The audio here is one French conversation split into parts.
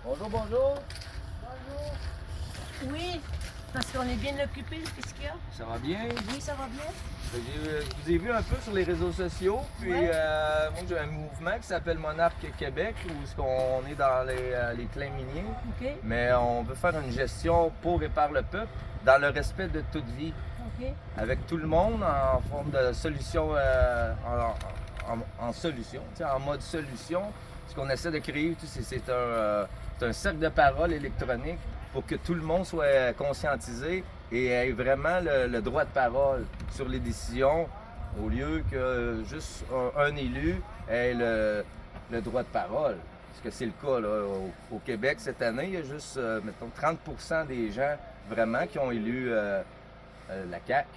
Bonjour, bonjour. Oui, parce qu'on est bien occupé, qu'est-ce qu'il y a? Ça va bien? Oui, ça va bien. Je vous ai vu un peu sur les réseaux sociaux, puis Ouais. moi j'ai un mouvement qui s'appelle Monarque Québec, où on est dans les claims miniers, OK, mais on veut faire une gestion pour et par le peuple, dans le respect de toute vie, OK. avec tout le monde en forme de solution, en solution, tu sais, en mode solution. Ce qu'on essaie de créer, c'est un cercle de parole électronique pour que tout le monde soit conscientisé et ait vraiment le droit de parole sur les décisions, au lieu que juste un élu ait le droit de parole. Parce que c'est le cas là, au Québec cette année, il y a juste, mettons, 30% des gens vraiment qui ont élu la CAQ.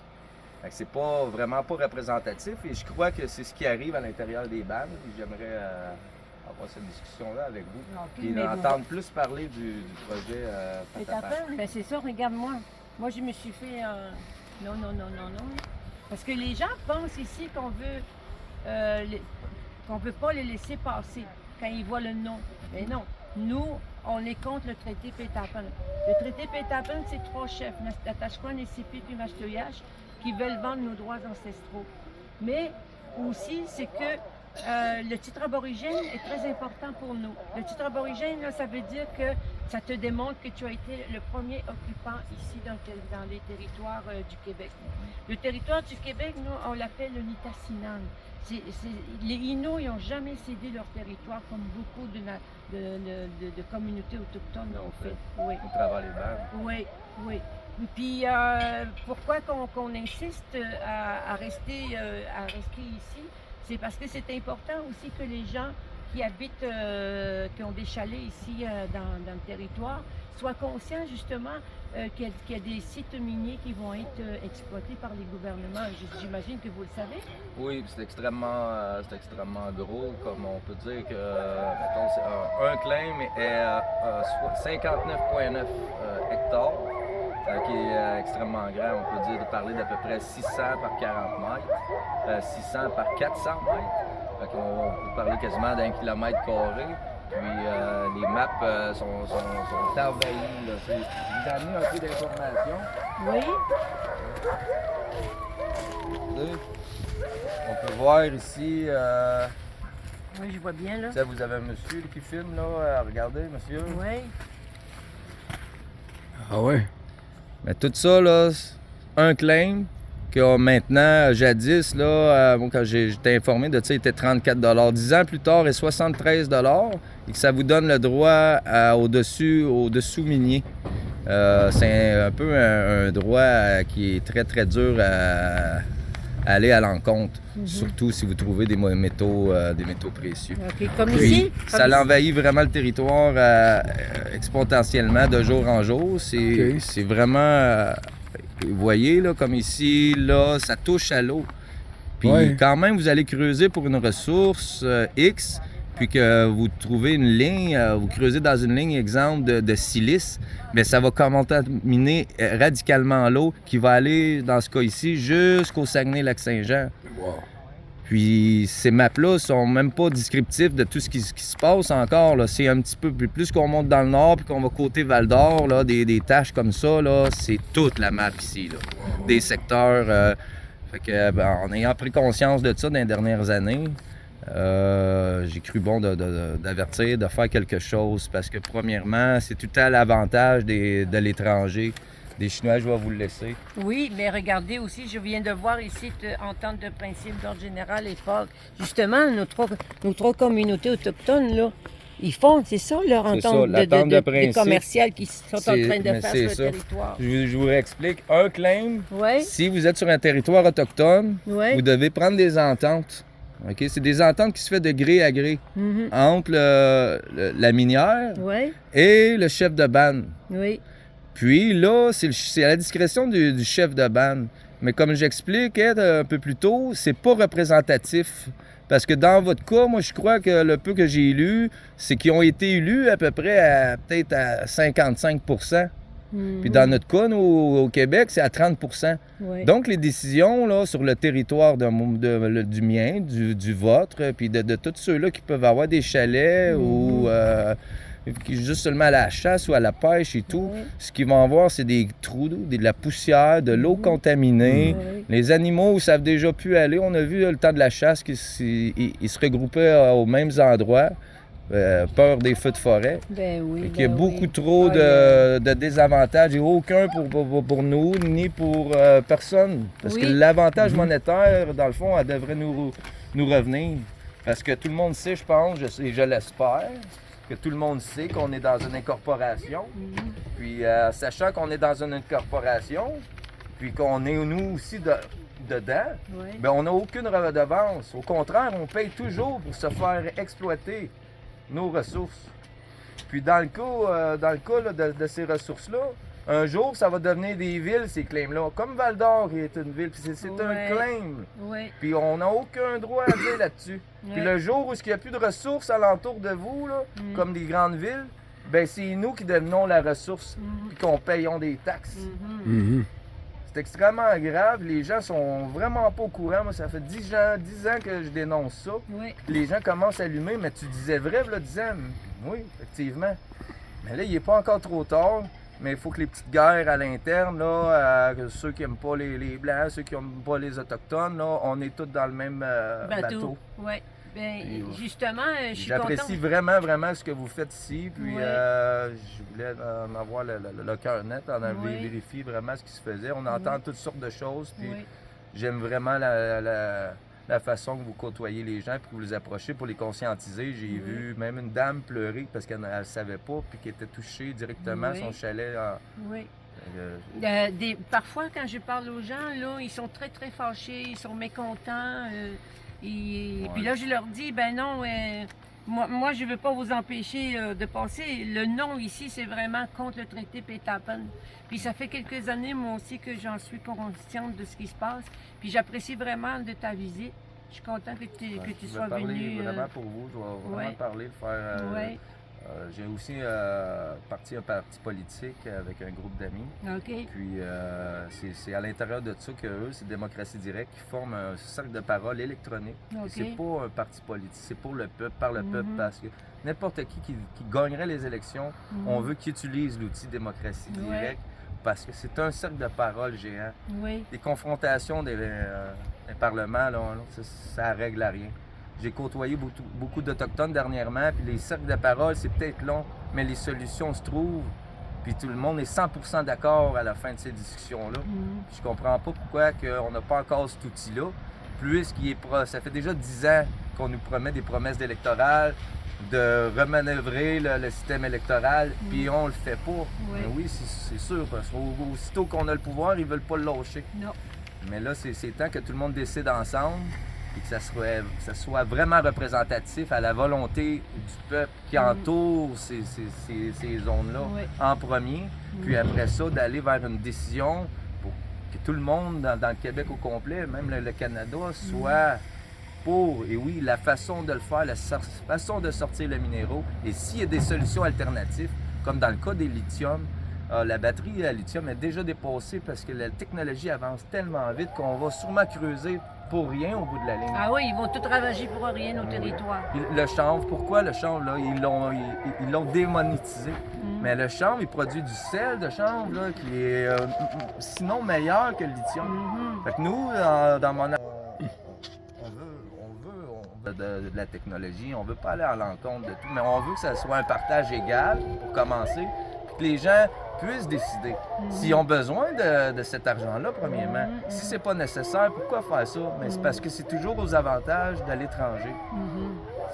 Fait que c'est pas vraiment pas représentatif et je crois que c'est ce qui arrive à l'intérieur des bandes. J'aimerais avoir cette discussion-là avec vous. OK, Puis mais entendre plus parler du projet C'est ta Patapon. peine? Ben c'est ça, regarde-moi. Moi, je me suis fait... Non, non, non, non, non. Parce que les gens pensent ici qu'on veut pas les laisser passer quand ils voient le nom. Mais non, nous, on est contre le traité Pétapan. Le traité Pétapan, c'est 3 chefs, Natashquan, Nessipi puis Mastoyache, qui veulent vendre nos droits ancestraux. Mais aussi, c'est que le titre aborigène est très important pour nous. Le titre aborigène, là, ça veut dire que ça te démontre que tu as été le premier occupant ici dans les territoires du Québec. Le territoire du Québec, nous, on l'appelle le Nitassinan. Les Inuits n'ont jamais cédé leur territoire comme beaucoup de communautés autochtones l'ont fait. Oui. Au travers les bandes. Oui, oui. Puis pourquoi qu'on insiste à rester ici? C'est parce que c'est important aussi que les gens qui habitent, qui ont des chalets ici dans le territoire, soient conscients justement qu'il y a des sites miniers qui vont être exploités par les gouvernements. J'imagine que vous le savez. Oui, puis c'est extrêmement gros, comme on peut dire que mettons, un claim est 59,9 hectares. Qui est extrêmement grand. On peut dire de parler d'à peu près 600 par 40 mètres, 600 par 400 mètres. Fait on peut parler quasiment d'un kilomètre carré. Puis les maps sont envahies. Là. Je vous ai amené un peu d'informations. Oui. On peut voir ici. Oui, je vois bien là. Ça, vous avez un monsieur qui filme là. Regardez, monsieur. Oui. Ah ouais? Mais tout ça, là, un claim que maintenant, jadis, là, moi, quand j'étais informé de ça, il était 34 10 ans plus tard, est 73 et que ça vous donne le droit au dessous minier. C'est un peu un droit qui est très, très dur à aller à l'encontre, surtout si vous trouvez des métaux précieux. OK, comme Puis, ici? ça l'envahit vraiment le territoire exponentiellement de jour en jour. C'est vraiment... vous voyez, là, comme ici, là, ça touche à l'eau. Puis quand même, vous allez creuser pour une ressource X, puis que vous trouvez une ligne, vous creusez dans une ligne, exemple, de silice, bien, ça va contaminer radicalement l'eau qui va aller, dans ce cas ici, jusqu'au Saguenay-Lac-Saint-Jean. Wow. Puis ces maps-là sont même pas descriptifs de tout ce qui se passe encore. Là. C'est un petit peu plus qu'on monte dans le nord puis qu'on va côté Val-d'Or, là, des taches comme ça, là, c'est toute la map ici. Là. Des secteurs. Fait que, en ayant pris conscience de ça dans les dernières années, j'ai cru bon d'avertir, de faire quelque chose parce que premièrement, c'est tout à l'avantage de l'étranger. Des Chinois, je vais vous le laisser. Oui, mais regardez aussi, je viens de voir ici entente de principe d'ordre général et PAC. Justement, nos trois communautés autochtones, là, ils font, c'est ça leur C'est ça, entente l'entente de principe. commerciale qu'ils sont en train de Mais faire c'est sur le ça. territoire. Je vous réexplique. Un claim, Oui, si vous êtes sur un territoire autochtone, oui. vous devez prendre des ententes. OK? C'est des ententes qui se font de gré à gré Mhm. entre la minière Oui, et le chef de banne. oui. Puis là, c'est à la discrétion du chef de banne. Mais comme j'expliquais un peu plus tôt, c'est pas représentatif. Parce que dans votre cas, moi, je crois que le peu que j'ai lu, c'est qu'ils ont été élus à peu près peut-être à 55 %. Puis dans notre cas, nous, au Québec, c'est à 30 Oui. Donc, les décisions là, sur le territoire du mien, du vôtre, puis de tous ceux-là qui peuvent avoir des chalets ou qui juste seulement à la chasse ou à la pêche et tout, Oui. ce qu'ils vont avoir, c'est des trous, de la poussière, de l'eau contaminée. Oui. Les animaux ne savent déjà plus aller. On a vu le temps de la chasse qu'ils se regroupaient aux mêmes endroits. Peur des feux de forêt. Ben oui. Et qu'il y a ben beaucoup oui. trop de désavantages et aucun pour nous ni pour personne. Parce Oui. que l'avantage monétaire, dans le fond, elle devrait nous revenir. Parce que tout le monde sait, je pense, et je l'espère, que tout le monde sait qu'on est dans une incorporation. Puis sachant qu'on est dans une incorporation, puis qu'on est nous aussi dedans, Oui. ben on n'a aucune redevance. Au contraire, on paye toujours pour se faire exploiter nos ressources. Puis dans le cas là, de ces ressources-là, un jour, ça va devenir des villes, ces claims-là. Comme Val-d'Or est une ville, puis c'est un claim. Oui. Puis on n'a aucun droit à dire là-dessus. Puis le jour où il n'y a plus de ressources alentour de vous, là, comme des grandes villes, ben c'est nous qui devenons la ressource, puis qu'on payons des taxes. C'est extrêmement grave. Les gens sont vraiment pas au courant. Moi, ça fait 10 ans que je dénonce ça. Oui. Les gens commencent à allumer, mais tu disais vrai, là, 10 ans. Oui, effectivement. Mais là, il n'est pas encore trop tard. Mais il faut que les petites guerres à l'interne, là, ceux qui n'aiment pas les Blancs, ceux qui n'aiment pas les Autochtones, là, on est tous dans le même bateau. Oui. Ben, Puis, justement, je suis j'apprécie contente. vraiment, vraiment ce que vous faites ici. Puis Ouais. je voulais en avoir le cœur net, en vérifier vraiment ce qui se faisait. On entend toutes sortes de choses. Puis Oui. j'aime vraiment la façon que vous côtoyez les gens puis que vous les approchez pour les conscientiser. J'ai vu même une dame pleurer parce qu'elle ne savait pas puis qui était touchée directement à son chalet. Oui. Euh, Parfois, quand je parle aux gens, là, ils sont très, très fâchés, ils sont mécontents. Puis là, je leur dis, ben non, moi, je ne veux pas vous empêcher de passer. Le non ici, c'est vraiment contre le traité Pétapen. Puis ça fait quelques années, moi aussi, que j'en suis consciente de ce qui se passe. Puis j'apprécie vraiment de ta visite. Je suis contente que tu sois venu. Vraiment pour vous, je vais vraiment parler, faire. J'ai aussi parti un parti politique avec un groupe d'amis. OK. Puis c'est à l'intérieur de ça qu'eux, c'est Démocratie Directe, qui forme un cercle de parole électronique. OK. C'est pas un parti politique, c'est pour le peuple, par le peuple, parce que n'importe qui gagnerait les élections, on veut qu'il utilise l'outil Démocratie Directe, parce que c'est un cercle de parole géant. Oui. Les confrontations des parlements, là, ça règle à rien. J'ai côtoyé beaucoup d'Autochtones dernièrement, puis les cercles de parole, c'est peut-être long, mais les solutions se trouvent. Puis tout le monde est 100% d'accord à la fin de ces discussions-là. Je comprends pas pourquoi on n'a pas encore cet outil-là. Ça fait déjà 10 ans qu'on nous promet des promesses électorales, de remanœuvrer le système électoral, puis on le fait pas. Mais oui, c'est sûr, parce qu'aussitôt qu'on a le pouvoir, ils veulent pas le lâcher. Non. Mais là, c'est temps que tout le monde décide ensemble et que ça soit vraiment représentatif à la volonté du peuple qui entoure ces zones-là en premier, puis après ça, d'aller vers une décision pour que tout le monde dans le Québec au complet, même le Canada, soit pour, et oui, la façon de le faire, la façon de sortir le minéraux. Et s'il y a des solutions alternatives, comme dans le cas des lithium, la batterie à lithium est déjà dépassée parce que la technologie avance tellement vite qu'on va sûrement creuser pour rien au bout de la ligne. Ah oui, ils vont tout ravager pour rien nos territoires. Puis le chanvre, pourquoi le chanvre, là, ils l'ont démonétisé. Mais le chanvre, il produit du sel de chanvre, là, qui est sinon meilleur que le lithium. Fait que nous, dans mon... On veut de la technologie, on veut pas aller à l'encontre de tout, mais on veut que ça soit un partage égal, pour commencer, puis que les gens puissent décider s'ils ont besoin de cet argent-là, premièrement. Si c'est pas nécessaire, pourquoi faire ça? Mais c'est parce que c'est toujours aux avantages de l'étranger.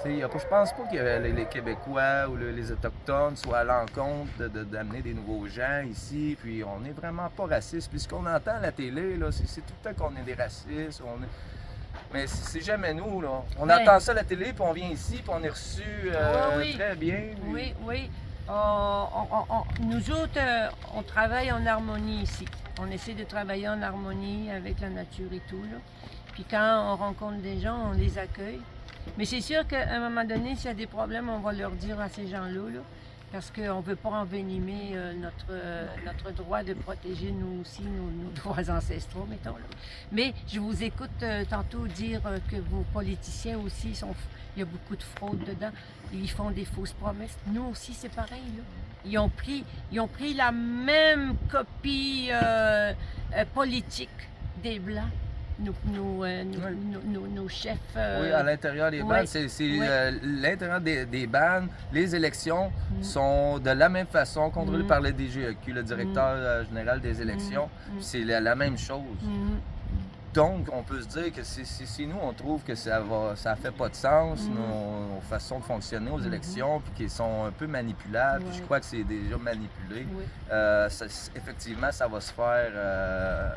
Je pense pas que les Québécois ou les Autochtones soient à l'encontre d'amener des nouveaux gens ici, puis on n'est vraiment pas raciste. Puis ce qu'on entend à la télé, là, c'est tout le temps qu'on est des racistes. Mais c'est jamais nous, là. On entend ça à la télé, puis on vient ici, puis on est reçu très bien. Oui, oui. Nous autres, on travaille en harmonie ici. On essaie de travailler en harmonie avec la nature et tout, là. Puis quand on rencontre des gens, on les accueille. Mais c'est sûr qu'à un moment donné, s'il y a des problèmes, on va leur dire à ces gens-là, là. parce qu'on ne veut pas envenimer notre droit de protéger nous aussi nos droits ancestraux, mettons. Là. Mais je vous écoute tantôt dire que vos politiciens aussi, il y a beaucoup de fraude dedans. Ils font des fausses promesses. Nous aussi, c'est pareil. Là. Ils ont pris la même copie politique des Blancs. Nos chefs. Oui, à l'intérieur des bandes, c'est l'intérieur des bandes. Les élections sont de la même façon contrôlées par le DGEQ, le directeur général des élections. C'est la même chose. Donc, on peut se dire que si nous, on trouve que ça fait pas de sens, nos façons de fonctionner aux élections, puis qu'ils sont un peu manipulables, puis je crois que c'est déjà manipulé, effectivement, ça va se faire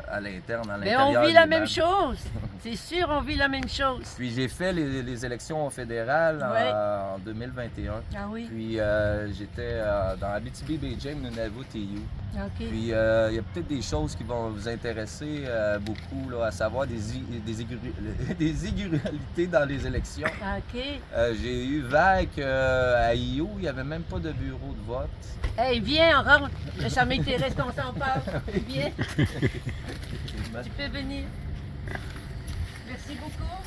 à l'interne, à l'intérieur. Mais on vit la même chose! C'est sûr, on vit la même chose. Puis j'ai fait les élections fédérales en 2021. Ah oui? Puis j'étais dans Abitibi-Baie-James, Nunavut-TU. Okay. Puis il y a peut-être des choses qui vont vous intéresser beaucoup, là, à savoir des irrégularités dans les élections. OK. J'ai eu vague à IU, il n'y avait même pas de bureau de vote. Hey, viens, on rentre. Ça m'intéresse qu'on s'en parle. Viens. Tu peux venir. Merci beaucoup.